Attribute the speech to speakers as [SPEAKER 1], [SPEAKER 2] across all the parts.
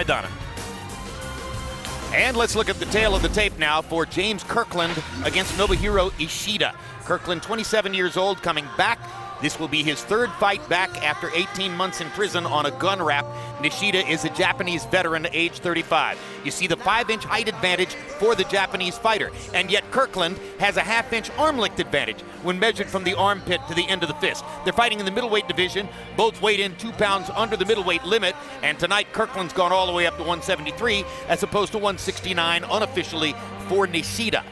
[SPEAKER 1] Maidana.
[SPEAKER 2] And let's look at the tail of the tape now for James Kirkland against Nobuhiro Ishida. Kirkland, 27 years old, coming back. This will be his third fight back after 18 months in prison on a gun rap. Nishida is a Japanese veteran, age 35. You see the 5-inch height advantage for the Japanese fighter. And yet Kirkland has a half-inch arm length advantage when measured from the armpit to the end of the fist. They're fighting in the middleweight division. Both weighed in 2 pounds under the middleweight limit. And tonight Kirkland's gone all the way up to 173 as opposed to 169 unofficially for Nishida.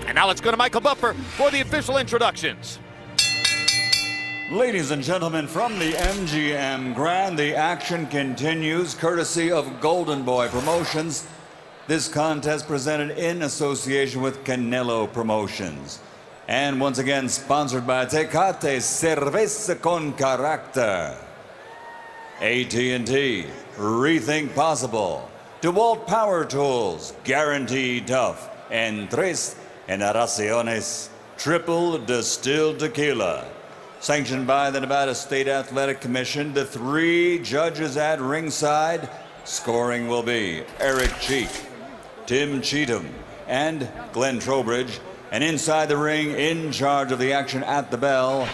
[SPEAKER 2] And now let's go to Michael Buffer for the official introductions.
[SPEAKER 3] Ladies and gentlemen, from the MGM Grand, the action continues courtesy of Golden Boy Promotions. This contest presented in association with Canelo Promotions. And once again, sponsored by Tecate Cerveza con Carácter. AT&T, Rethink Possible. DeWalt Power Tools, Guaranteed Tough. And Tres Generaciones, Triple Distilled Tequila. Sanctioned by the Nevada State Athletic Commission, the 3 judges at ringside. Scoring will be Eric Cheek, Tim Cheatham, and Glenn Trowbridge. And inside the ring, in charge of the action at the bell,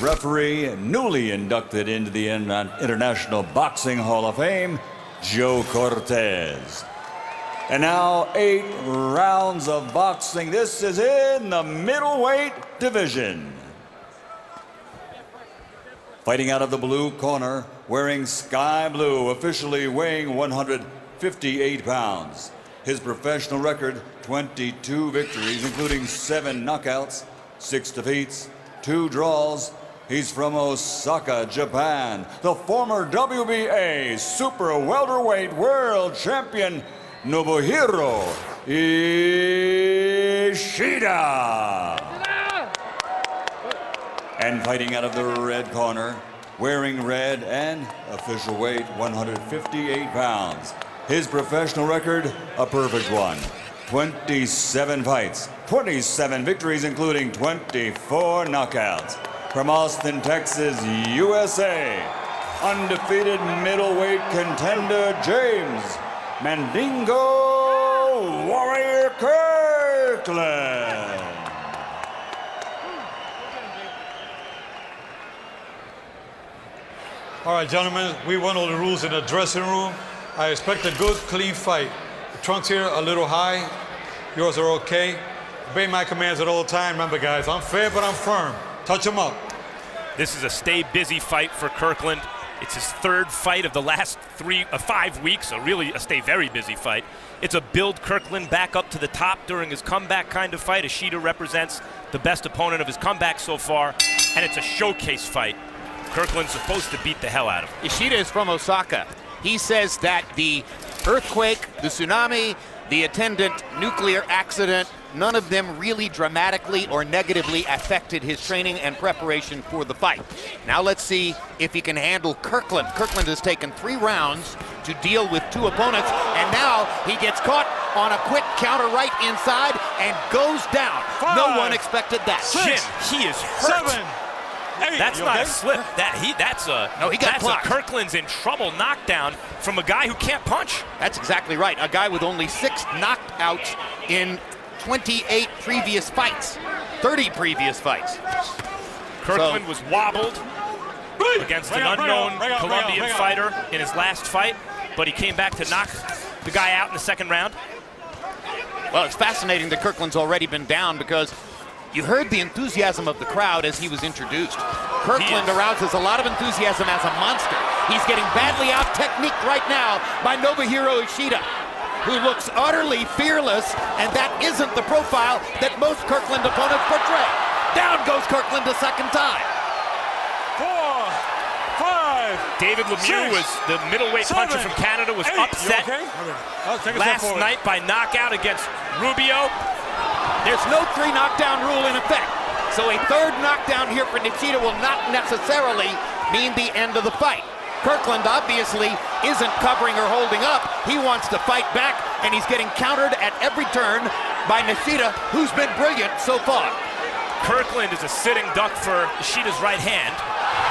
[SPEAKER 3] referee newly inducted into the International Boxing Hall of Fame, Joe Cortez. And now 8 rounds of boxing. This is in the middleweight division. Fighting out of the blue corner, wearing sky blue, officially weighing 158 pounds. His professional record, 22 victories, including 7 knockouts, 6 defeats, 2 draws. He's from Osaka, Japan. The former WBA super welterweight world champion, Nobuhiro Ishida. And fighting out of the red corner, wearing red and official weight 158 pounds. His professional record, a perfect one. 27 fights, 27 victories, including 24 knockouts. From Austin, Texas, USA, undefeated middleweight contender James Mandingo Warrior Kirkland.
[SPEAKER 4] All right, gentlemen, we went over the rules in the dressing room. I expect a good, clean fight. The trunks here are a little high. Yours are okay. Obey my commands at all times. Remember, guys, I'm fair, but I'm firm. Touch them up.
[SPEAKER 1] This is a stay busy fight for Kirkland. It's his 3rd fight of the last 5 weeks, so really a stay very busy fight. It's a build Kirkland back up to the top during his comeback kind of fight. Ishida represents the best opponent of his comeback so far, and it's a showcase fight. Kirkland's supposed to beat the hell out of him.
[SPEAKER 2] Ishida is from Osaka. He says that the earthquake, the tsunami, the attendant nuclear accident, none of them really dramatically or negatively affected his training and preparation for the fight. Now let's see if he can handle Kirkland. Kirkland has taken 3 rounds to deal with 2 opponents, and now he gets caught on a quick counter right inside and goes down.
[SPEAKER 4] 5,
[SPEAKER 2] no one expected that.
[SPEAKER 4] 6,
[SPEAKER 1] Jim, he is hurt.
[SPEAKER 4] 7, 8.
[SPEAKER 1] That's not a slip. That's a
[SPEAKER 2] clocked.
[SPEAKER 1] Kirkland's in trouble knockdown from a guy who can't punch.
[SPEAKER 2] That's exactly right. A guy with only 6 knockouts in 28 previous fights, 30 previous fights.
[SPEAKER 1] Kirkland was wobbled against an unknown Colombian fighter in his last fight, but he came back to knock the guy out in the 2nd round.
[SPEAKER 2] Well, it's fascinating that Kirkland's already been down because you heard the enthusiasm of the crowd as he was introduced. Kirkland arouses a lot of enthusiasm as a monster. He's getting badly out-techniqued right now by Nobuhiro Ishida, who looks utterly fearless, and that isn't the profile that most Kirkland opponents portray. Down goes Kirkland a 2nd time.
[SPEAKER 4] 4, 5.
[SPEAKER 1] David Lemieux, was the middleweight
[SPEAKER 4] 7,
[SPEAKER 1] puncher from Canada, was
[SPEAKER 4] 8.
[SPEAKER 1] upset
[SPEAKER 4] Okay?
[SPEAKER 1] last night by knockout against Rubio.
[SPEAKER 2] There's no 3 knockdown rule in effect, so a 3rd knockdown here for Nishida will not necessarily mean the end of the fight. Kirkland obviously isn't covering or holding up. He wants to fight back, and he's getting countered at every turn by Nishida, who's been brilliant so far.
[SPEAKER 1] Kirkland is a sitting duck for Ishida's right hand.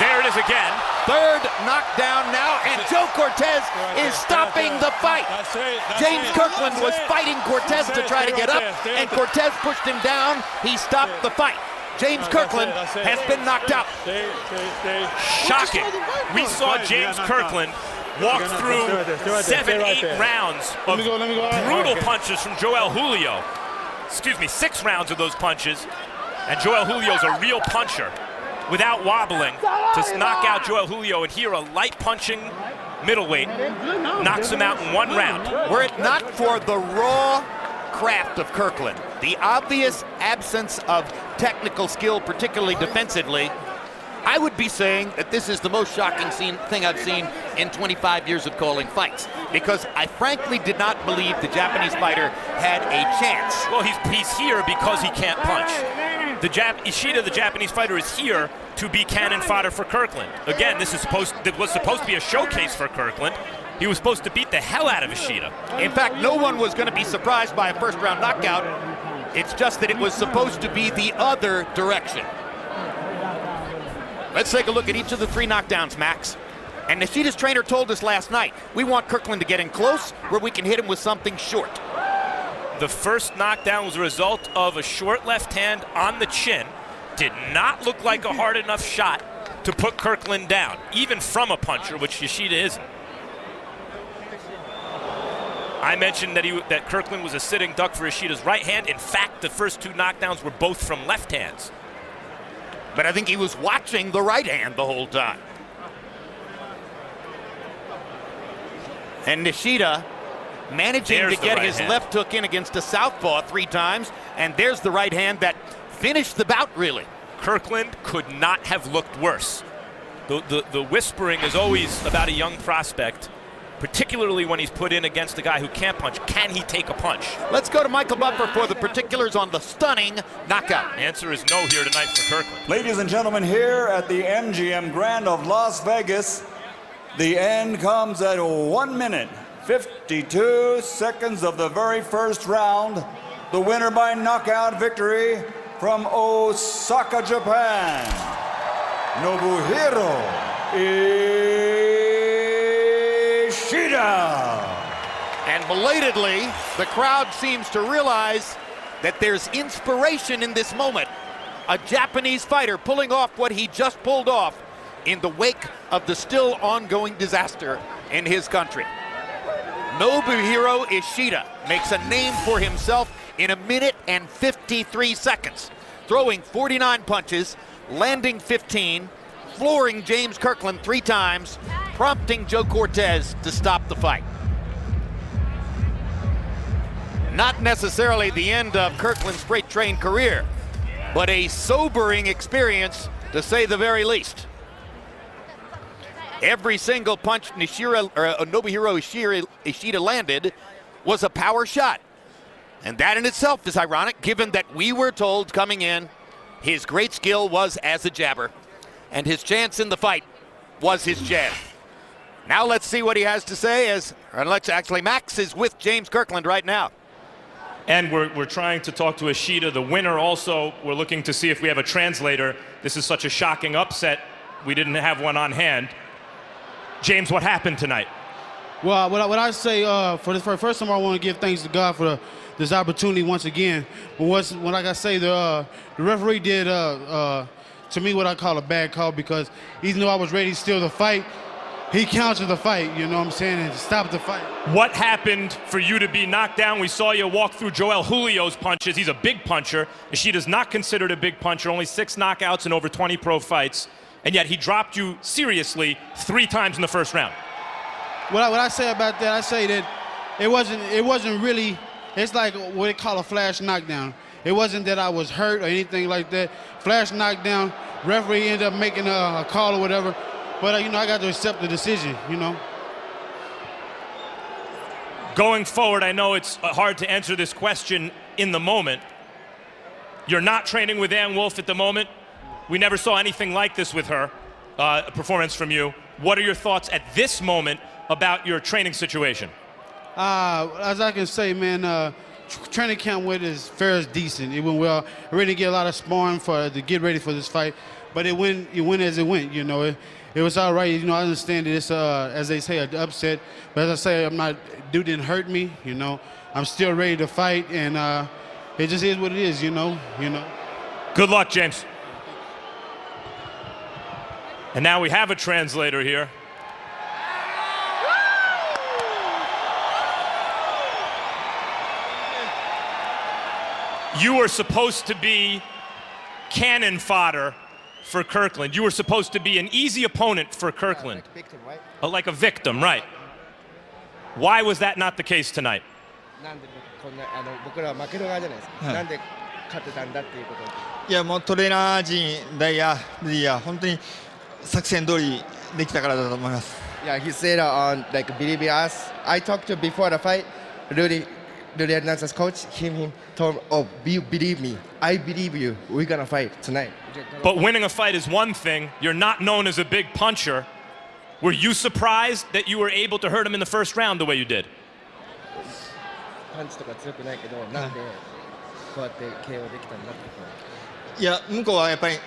[SPEAKER 1] There it is again.
[SPEAKER 2] third knockdown now, and Joe Cortez is stopping the fight. James Kirkland was fighting Cortez to try to get up, and Cortez pushed him down. He stopped the fight. James Kirkland has been knocked out.
[SPEAKER 1] Shocking. We saw James Kirkland walk through 7-8 rounds of brutal punches from Joel Julio. Excuse me, 6 rounds of those punches. And Joel Julio's a real puncher without wobbling to knock out Joel Julio. And here a light punching middleweight knocks him out in 1 round.
[SPEAKER 2] Were it not for the raw craft of Kirkland, the obvious absence of technical skill, particularly defensively, I would be saying that this is the most shocking thing I've seen in 25 years of calling fights, because I frankly did not believe the Japanese fighter had a chance.
[SPEAKER 1] Well, he's here because he can't punch. Ishida, the Japanese fighter, is here to be cannon fodder for Kirkland. Again, this was supposed to be a showcase for Kirkland. He was supposed to beat the hell out of Ishida.
[SPEAKER 2] In fact, no one was going to be surprised by a first-round knockout. It's just that it was supposed to be the other direction. Let's take a look at each of the 3 knockdowns, Max. And Nishida's trainer told us last night, we want Kirkland to get in close where we can hit him with something short.
[SPEAKER 1] The first knockdown was a result of a short left hand on the chin. Did not look like a hard enough shot to put Kirkland down, even from a puncher, which Ishida isn't. I mentioned that Kirkland was a sitting duck for Ishida's right hand. In fact, the first 2 knockdowns were both from left hands.
[SPEAKER 2] But I think he was watching the right hand the whole time. And Nishida managing to get his left hook in against a southpaw 3 times, and there's the right hand that finished the bout, really.
[SPEAKER 1] Kirkland could not have looked worse. The whispering is always about a young prospect, particularly when he's put in against a guy who can't punch. Can he take a punch?
[SPEAKER 2] Let's go to Michael Buffer for the particulars on the stunning knockout.
[SPEAKER 1] The answer is no here tonight for Kirkland.
[SPEAKER 3] Ladies and gentlemen, here at the MGM Grand of Las Vegas, the end comes at 1 minute, 52 seconds of the very first round. The winner by knockout victory from Osaka, Japan, Nobuhiro Ishida.
[SPEAKER 2] And belatedly, the crowd seems to realize that there's inspiration in this moment. A Japanese fighter pulling off what he just pulled off in the wake of the still ongoing disaster in his country. Nobuhiro Ishida makes a name for himself in 1 minute and 53 seconds, throwing 49 punches, landing 15, flooring James Kirkland 3 times, prompting Joe Cortez to stop the fight. Not necessarily the end of Kirkland's freight train career, but a sobering experience to say the very least. Every single punch Nobuhiro Ishida landed was a power shot. And that in itself is ironic, given that we were told coming in his great skill was as a jabber, and his chance in the fight was his jab. Now let's see what he has to say Max is with James Kirkland right now.
[SPEAKER 5] And we're trying to talk to Ishida, the winner. Also, we're looking to see if we have a translator. This is such a shocking upset. We didn't have one on hand. James, what happened tonight?
[SPEAKER 6] Well, what I say for the first time, I want to give thanks to God for this opportunity once again. But what I got to say, the referee did to me what I call a bad call, because even though I was ready to steal the fight, he countered the fight, you know what I'm saying, and stopped the fight.
[SPEAKER 5] What happened for you to be knocked down? We saw you walk through Joel Julio's punches. He's a big puncher. Ishida's not considered a big puncher, only 6 knockouts in over 20 pro fights, and yet he dropped you seriously 3 times in the first round.
[SPEAKER 6] What I say about that, I say that it wasn't really, it's like what they call a flash knockdown. It wasn't that I was hurt or anything like that. Flash knockdown, referee ended up making a call or whatever. But, I got to accept the decision,
[SPEAKER 5] Going forward, I know it's hard to answer this question in the moment. You're not training with Ann Wolfe at the moment. We never saw anything like this with her, a performance from you. What are your thoughts at this moment about your training situation?
[SPEAKER 6] As I can say, man, training camp went as fair as decent. It went well. I really didn't get a lot of sparring to get ready for this fight, but it went as it went, it was all right. You know, I understand that it's as they say, an upset. But as I say, dude didn't hurt me. You know, I'm still ready to fight, and it just is what it is. You know.
[SPEAKER 5] Good luck, James. And now we have a translator here. You were supposed to be cannon fodder for Kirkland. You were supposed to be an easy opponent for Kirkland.
[SPEAKER 7] Like a victim, right?
[SPEAKER 5] Like a victim, right. Why was that not the case tonight?
[SPEAKER 7] なんでこんな僕らは負ける側じゃないですか。
[SPEAKER 8] はい
[SPEAKER 7] なんで勝てたんだっていうことで。
[SPEAKER 8] いやもうトレーナー陣ダイヤルディア本当に作戦通りできたからだと思います。
[SPEAKER 7] Yeah, he said like believe in us. I talked to before the fight. Really, Hernandez's coach, him told me, oh, believe me. I believe you. We're gonna fight tonight.
[SPEAKER 5] But winning a fight is one thing. You're not known as a big puncher. Were you surprised that you were able to hurt him in the first round the way you did?
[SPEAKER 7] パンチとか強くないけど、なんでこうやって KO できたんだって。
[SPEAKER 8] いや向こうはやっぱり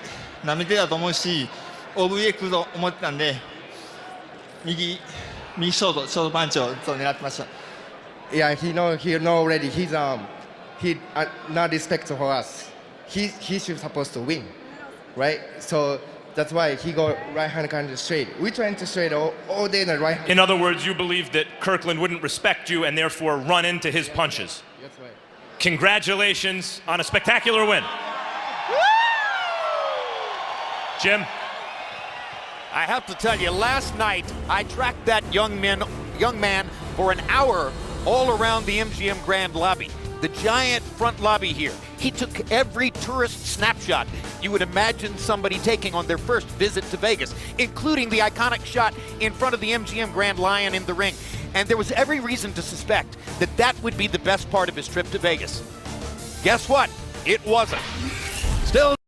[SPEAKER 8] 舐めてたと思うし OVA 来ると思ってたんで右ショートパンチをずっと狙ってました。
[SPEAKER 7] Yeah, he know already. He not respect for us. He should supposed to win, right? So that's why he go right hand kind of straight. We trying to straight all day in the right hand.
[SPEAKER 5] In other words, you believed that Kirkland wouldn't respect you and therefore run into his punches.
[SPEAKER 7] That's right.
[SPEAKER 5] Congratulations on a spectacular win. Jim?
[SPEAKER 2] I have to tell you, last night I tracked that young man for an hour all around the MGM Grand Lobby, the giant front lobby here. He took every tourist snapshot you would imagine somebody taking on their first visit to Vegas, including the iconic shot in front of the MGM Grand Lion in the ring. And there was every reason to suspect that that would be the best part of his trip to Vegas. Guess what? It wasn't. Still